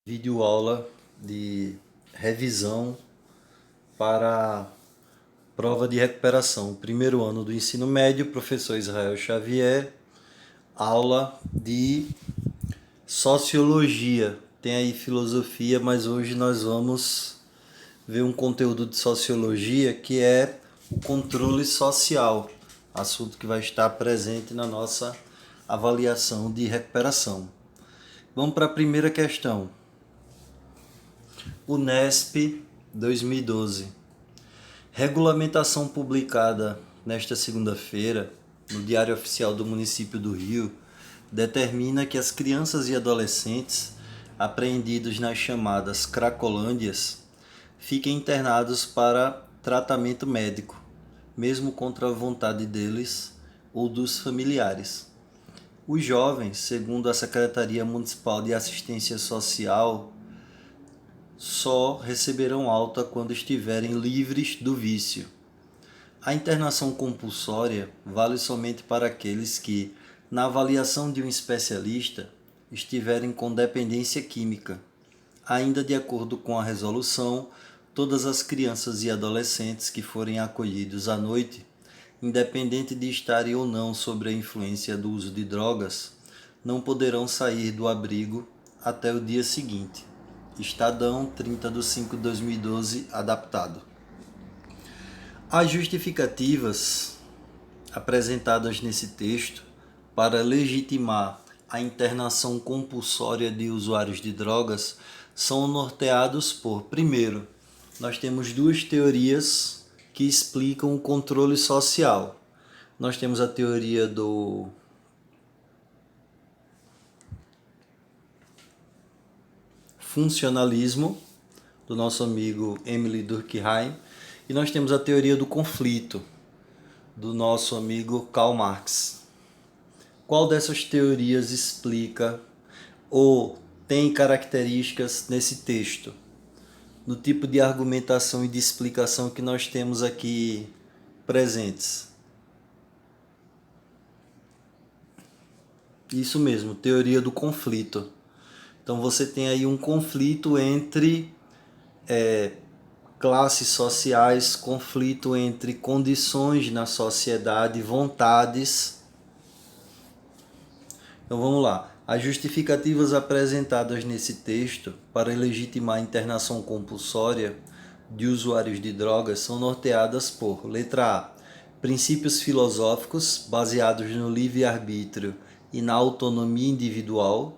Videoaula de revisão para prova de recuperação. Primeiro ano do ensino médio, professor Israel Xavier, aula de sociologia. Tem aí filosofia, mas hoje nós vamos ver um conteúdo de sociologia que é o controle social, assunto que vai estar presente na nossa avaliação de recuperação. Vamos para a primeira questão. Unesp 2012. Regulamentação publicada nesta segunda-feira no Diário Oficial do Município do Rio determina que as crianças e adolescentes apreendidos nas chamadas Cracolândias fiquem internados para tratamento médico, mesmo contra a vontade deles ou dos familiares. Os jovens, segundo a Secretaria Municipal de Assistência Social, só receberão alta quando estiverem livres do vício. A internação compulsória vale somente para aqueles que, na avaliação de um especialista, estiverem com dependência química. Ainda de acordo com a resolução, todas as crianças e adolescentes que forem acolhidos à noite, independente de estarem ou não sob a influência do uso de drogas, não poderão sair do abrigo até o dia seguinte. Estadão, 30/5/2012, adaptado. As justificativas apresentadas nesse texto para legitimar a internação compulsória de usuários de drogas são norteados por, primeiro, nós temos duas teorias que explicam o controle social. Nós temos a teoria do funcionalismo, do nosso amigo Emile Durkheim, e nós temos a teoria do conflito, do nosso amigo Karl Marx. Qual dessas teorias explica ou tem características nesse texto, no tipo de argumentação e de explicação que nós temos aqui presentes? Isso mesmo, teoria do conflito. Então você tem aí um conflito entre classes sociais, conflito entre condições na sociedade, vontades. Então vamos lá. As justificativas apresentadas nesse texto para legitimar a internação compulsória de usuários de drogas são norteadas por, letra A, princípios filosóficos baseados no livre-arbítrio e na autonomia individual.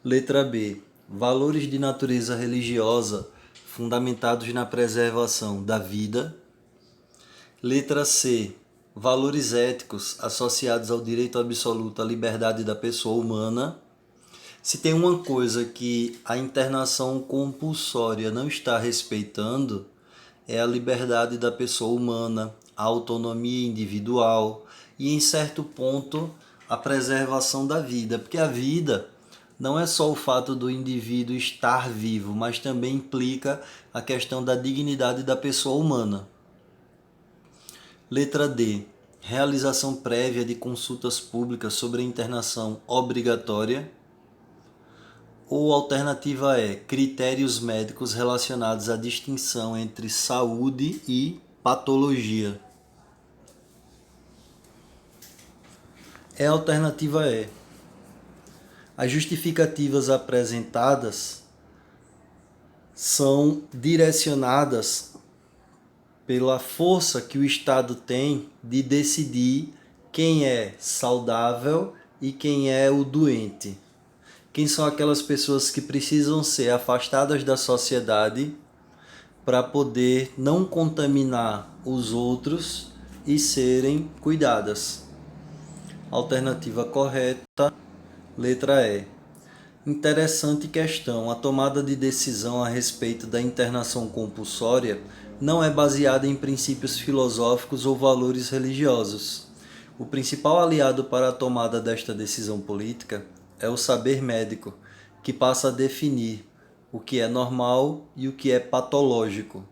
Letra B, valores de natureza religiosa fundamentados na preservação da vida. Letra C, valores éticos associados ao direito absoluto à liberdade da pessoa humana. Se tem uma coisa que a internação compulsória não está respeitando, é a liberdade da pessoa humana, a autonomia individual e, em certo ponto, a preservação da vida. Porque a vida não é só o fato do indivíduo estar vivo, mas também implica a questão da dignidade da pessoa humana. Letra D. Realização prévia de consultas públicas sobre a internação obrigatória. Ou alternativa E. Critérios médicos relacionados à distinção entre saúde e patologia. É a alternativa E. As justificativas apresentadas são direcionadas pela força que o Estado tem de decidir quem é saudável e quem é o doente. Quem são aquelas pessoas que precisam ser afastadas da sociedade para poder não contaminar os outros e serem cuidadas. Alternativa correta, letra E. Interessante questão. A tomada de decisão a respeito da internação compulsória não é baseada em princípios filosóficos ou valores religiosos. O principal aliado para a tomada desta decisão política é o saber médico, que passa a definir o que é normal e o que é patológico.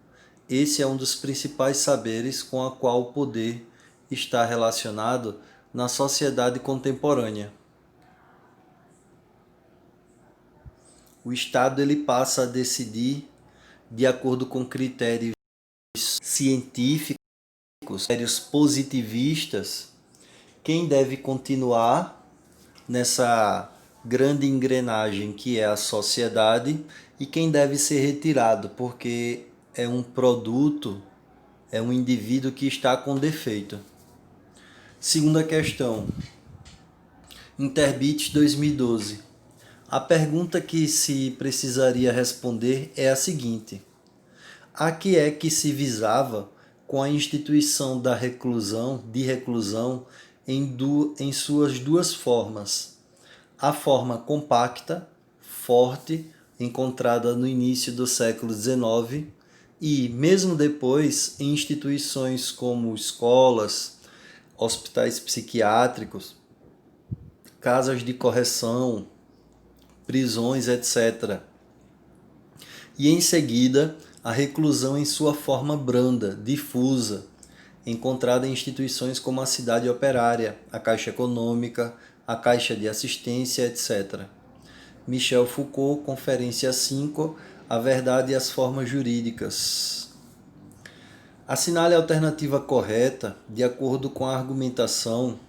Esse é um dos principais saberes com a qual o poder está relacionado na sociedade contemporânea. O Estado ele passa a decidir de acordo com critérios científicos, critérios positivistas, quem deve continuar nessa grande engrenagem que é a sociedade e quem deve ser retirado, porque é um produto, é um indivíduo que está com defeito. Segunda questão, Interbit 2012. A pergunta que se precisaria responder é a seguinte: a que é que se visava com a instituição da reclusão, em suas duas formas? A forma compacta, forte, encontrada no início do século XIX e, mesmo depois, em instituições como escolas, hospitais psiquiátricos, casas de correção, prisões, etc. E em seguida, a reclusão em sua forma branda, difusa, encontrada em instituições como a Cidade Operária, a Caixa Econômica, a Caixa de Assistência, etc. Michel Foucault, Conferência 5, A Verdade e as Formas Jurídicas. Assinale a alternativa correta de acordo com a argumentação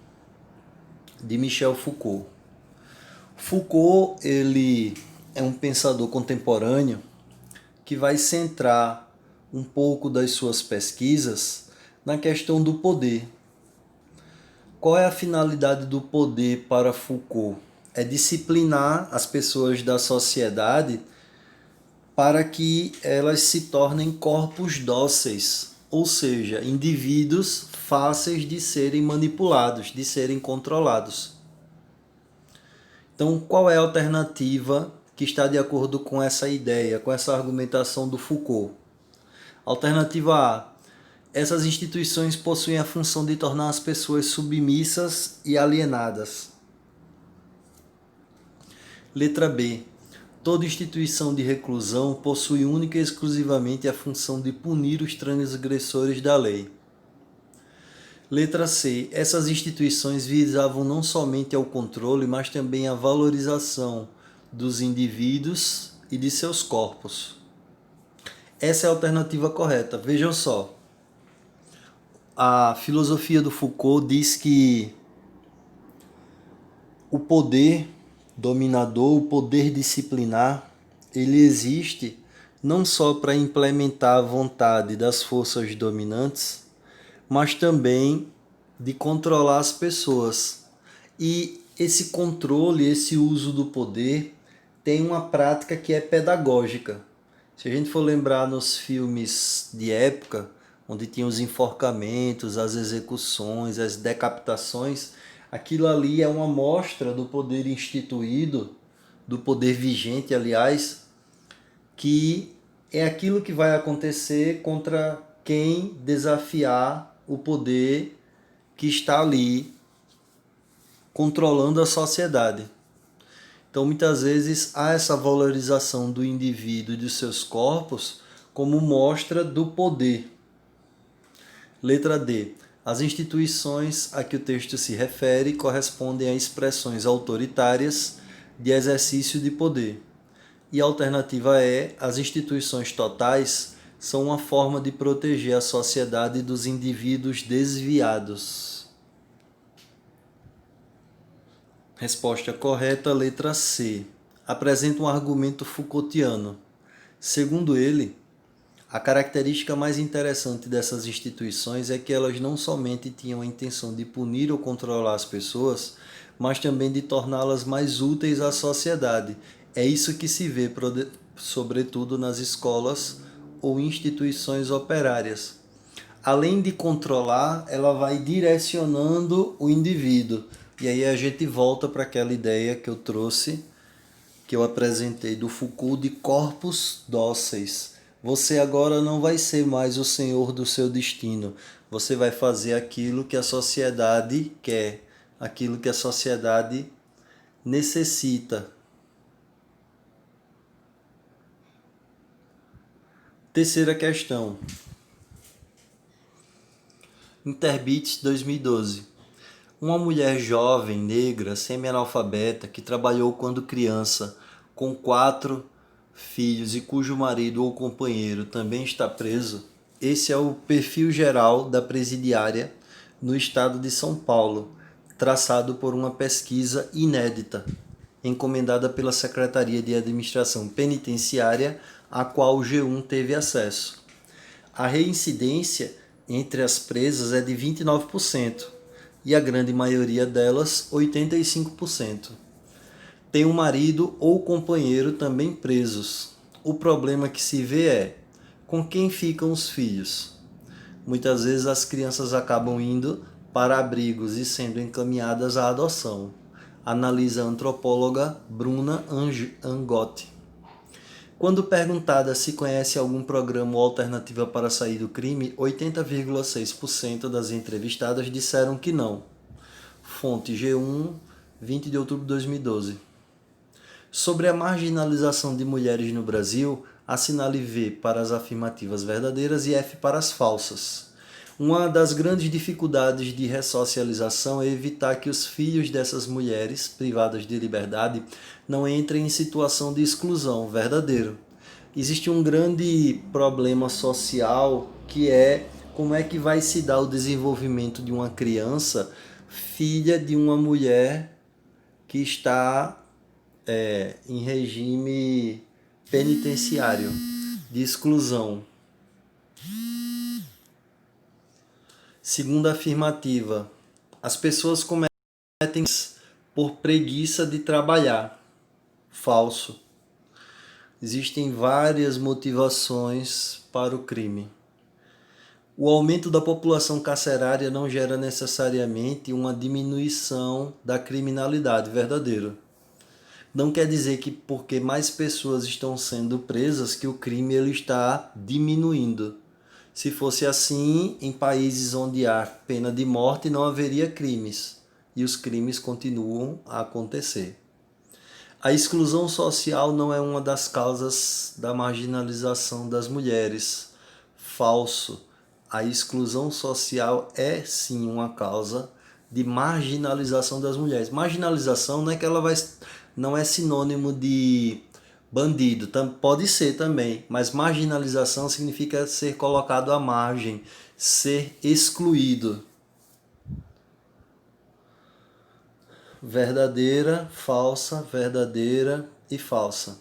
de Michel Foucault. Foucault ele é um pensador contemporâneo que vai centrar um pouco das suas pesquisas na questão do poder. Qual é a finalidade do poder para Foucault? É disciplinar as pessoas da sociedade para que elas se tornem corpos dóceis, ou seja, indivíduos fáceis de serem manipulados, de serem controlados. Então, qual é a alternativa que está de acordo com essa ideia, com essa argumentação do Foucault? Alternativa A: essas instituições possuem a função de tornar as pessoas submissas e alienadas. Letra B: toda instituição de reclusão possui única e exclusivamente a função de punir os transgressores da lei. Letra C: essas instituições visavam não somente ao controle, mas também à valorização dos indivíduos e de seus corpos. Essa é a alternativa correta. Vejam só. A filosofia do Foucault diz que o poder dominador, o poder disciplinar, ele existe não só para implementar a vontade das forças dominantes, mas também de controlar as pessoas. E esse controle, esse uso do poder tem uma prática que é pedagógica. Se a gente for lembrar nos filmes de época, onde tinha os enforcamentos, as execuções, as decapitações, aquilo ali é uma mostra do poder instituído, do poder vigente, aliás, que é aquilo que vai acontecer contra quem desafiar o poder que está ali controlando a sociedade. Então, muitas vezes, há essa valorização do indivíduo e dos seus corpos como mostra do poder. Letra D. As instituições a que o texto se refere correspondem a expressões autoritárias de exercício de poder. E a alternativa é: as instituições totais são uma forma de proteger a sociedade dos indivíduos desviados. Resposta correta, letra C. Apresenta um argumento Foucaultiano. Segundo ele, a característica mais interessante dessas instituições é que elas não somente tinham a intenção de punir ou controlar as pessoas, mas também de torná-las mais úteis à sociedade. É isso que se vê, sobretudo, nas escolas ou instituições operárias. Além de controlar, ela vai direcionando o indivíduo. E aí a gente volta para aquela ideia que eu trouxe, que eu apresentei do Foucault de corpos dóceis. Você agora não vai ser mais o senhor do seu destino. Você vai fazer aquilo que a sociedade quer, aquilo que a sociedade necessita. Terceira questão. Interbit 2012. Uma mulher jovem, negra, semi-analfabeta, que trabalhou quando criança com 4 filhos e cujo marido ou companheiro também está preso, esse é o perfil geral da presidiária no estado de São Paulo, traçado por uma pesquisa inédita, encomendada pela Secretaria de Administração Penitenciária, a qual o G1 teve acesso. A reincidência entre as presas é de 29% e a grande maioria delas, 85%. Tem um marido ou companheiro também presos. O problema que se vê é com quem ficam os filhos. Muitas vezes as crianças acabam indo para abrigos e sendo encaminhadas à adoção, analisa a antropóloga Bruna Angotti. Quando perguntada se conhece algum programa ou alternativa para sair do crime, 80,6% das entrevistadas disseram que não. Fonte G1, 20 de outubro de 2012. Sobre a marginalização de mulheres no Brasil, assinale V para as afirmativas verdadeiras e F para as falsas. Uma das grandes dificuldades de ressocialização é evitar que os filhos dessas mulheres privadas de liberdade não entrem em situação de exclusão, verdadeiro. Existe um grande problema social que é como é que vai se dar o desenvolvimento de uma criança filha de uma mulher que está em regime penitenciário de exclusão. Segunda afirmativa, as pessoas cometem por preguiça de trabalhar. Falso. Existem várias motivações para o crime. O aumento da população carcerária não gera necessariamente uma diminuição da criminalidade, verdadeiro. Não quer dizer que porque mais pessoas estão sendo presas que o crime ele está diminuindo. Se fosse assim, em países onde há pena de morte não haveria crimes, e os crimes continuam a acontecer. A exclusão social não é uma das causas da marginalização das mulheres. Falso. A exclusão social é sim uma causa de marginalização das mulheres. Marginalização não é que ela não é sinônimo de bandido, pode ser também, mas marginalização significa ser colocado à margem, ser excluído. Verdadeira, falsa, verdadeira e falsa.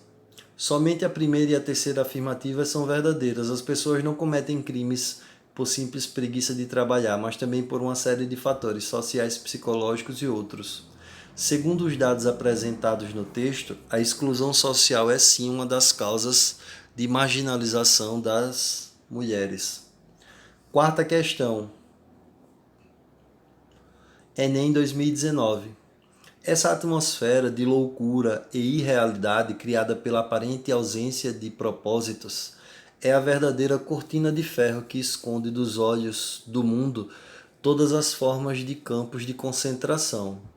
Somente a primeira e a terceira afirmativa são verdadeiras. As pessoas não cometem crimes por simples preguiça de trabalhar, mas também por uma série de fatores sociais, psicológicos e outros. Segundo os dados apresentados no texto, a exclusão social é sim uma das causas de marginalização das mulheres. Quarta questão. Enem 2019. Essa atmosfera de loucura e irrealidade criada pela aparente ausência de propósitos é a verdadeira cortina de ferro que esconde dos olhos do mundo todas as formas de campos de concentração.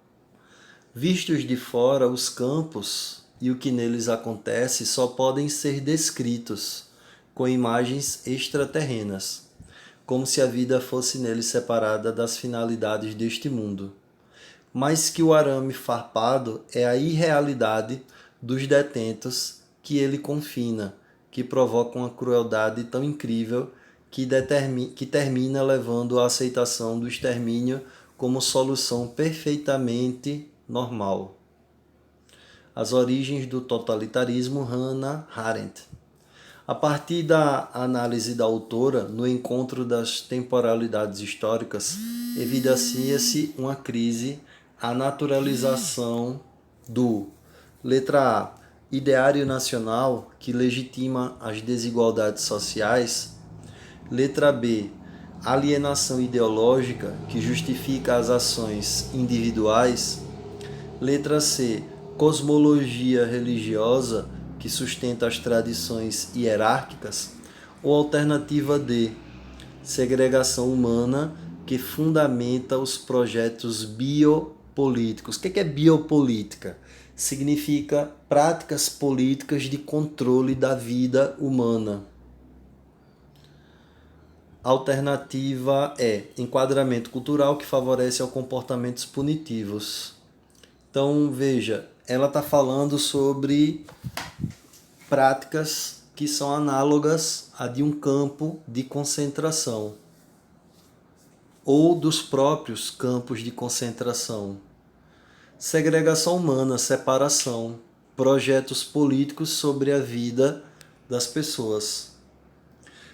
Vistos de fora, os campos e o que neles acontece só podem ser descritos com imagens extraterrenas, como se a vida fosse neles separada das finalidades deste mundo. Mas que o arame farpado é a irrealidade dos detentos que ele confina, que provoca uma crueldade tão incrível que termina levando à aceitação do extermínio como solução perfeitamente normal. As origens do totalitarismo, Hannah Arendt. A partir da análise da autora, no encontro das temporalidades históricas, evidencia-se uma crise, a naturalização do, letra A, ideário nacional que legitima as desigualdades sociais, letra B, alienação ideológica que justifica as ações individuais, letra C, cosmologia religiosa que sustenta as tradições hierárquicas, ou alternativa D, segregação humana que fundamenta os projetos biopolíticos. O que é biopolítica? Significa práticas políticas de controle da vida humana. Alternativa é enquadramento cultural que favorece ao comportamentos punitivos. Então, veja, ela está falando sobre práticas que são análogas a de um campo de concentração ou dos próprios campos de concentração. Segregação humana, separação, projetos políticos sobre a vida das pessoas.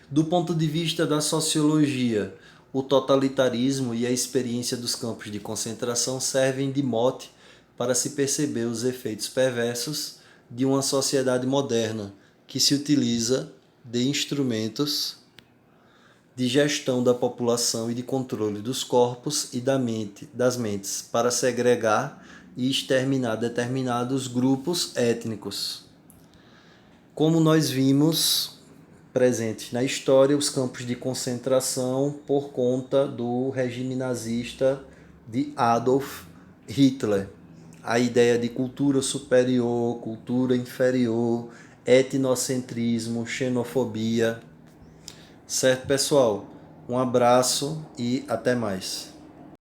Do ponto de vista da sociologia, o totalitarismo e a experiência dos campos de concentração servem de mote para se perceber os efeitos perversos de uma sociedade moderna que se utiliza de instrumentos de gestão da população e de controle dos corpos e das mentes para segregar e exterminar determinados grupos étnicos. Como nós vimos presentes na história, os campos de concentração por conta do regime nazista de Adolf Hitler. A ideia de cultura superior, cultura inferior, etnocentrismo, xenofobia. Certo, pessoal? Um abraço e até mais.